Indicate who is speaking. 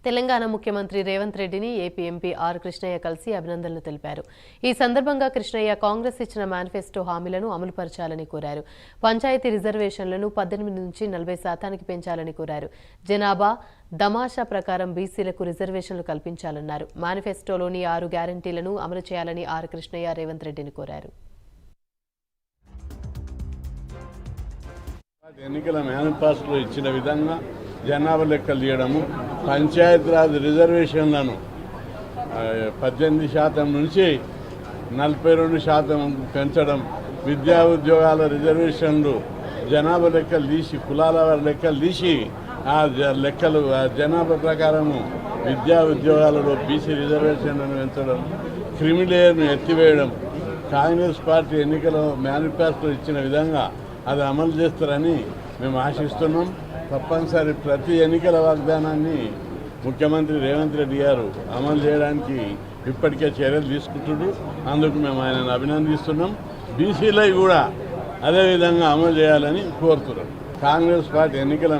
Speaker 1: తెలంగాణ ముఖ్యమంత్రి రేవంత్ రెడ్డిని AP MP are Krishnaiah కలిసి అభినందనలు తెలిపారు. ఈ సందర్భంగా కృష్ణయ్య కాంగ్రెస్ ఇచ్చిన మేనిఫెస్టో హామీలను అమలుపరచాలని కోరారు. పంచాయతీ రిజర్వేషన్లను 18 నుంచి 40% పెంచాలని కోరారు. జనాభా దమాషా ప్రకారం బీసీలకు రిజర్వేషన్లు కల్పించాలన్నారు. మేనిఫెస్టోలోని 6 గ్యారంటీలను అమలు చేయాలని ఆర్ కృష్ణయ్య రేవంత్ రెడ్డిని కోరారు.
Speaker 2: ఎన్నికల మేనిఫెస్టోలో ఇచ్చిన విధంగా జనాభా లెక్కలు తీయడము, పంచాయతీరాజ్ రిజర్వేషన్లను 18% నుంచి 42% పెంచడం, విద్యా ఉద్యోగాల రిజర్వేషన్లు జనాభా లెక్కలు తీసి కులాల లెక్కలు తీసి ఆ లెక్కలు జనాభా ప్రకారము విద్యా ఉద్యోగాలలో బీసీ రిజర్వేషన్లను పెంచడం, క్రిమిలేయర్ను ఎత్తివేయడం. కాంగ్రెస్ పార్టీ ఎన్నికల మేనిఫెస్టో ఇచ్చిన విధంగా అది అమలు చేస్తారని మేము ఆశిస్తున్నాం. తప్పనిసరి ప్రతి ఎన్నికల వాగ్దానాన్ని ముఖ్యమంత్రి రేవంత్ రెడ్డి గారు అమలు చేయడానికి ఇప్పటికే చర్యలు తీసుకుంటున్నారు. అందుకు మేము ఆయనను అభినందిస్తున్నాం. బీసీలై కూడా అదేవిధంగా అమలు చేయాలని కోరుతున్నాం. కాంగ్రెస్ పార్టీ ఎన్నికల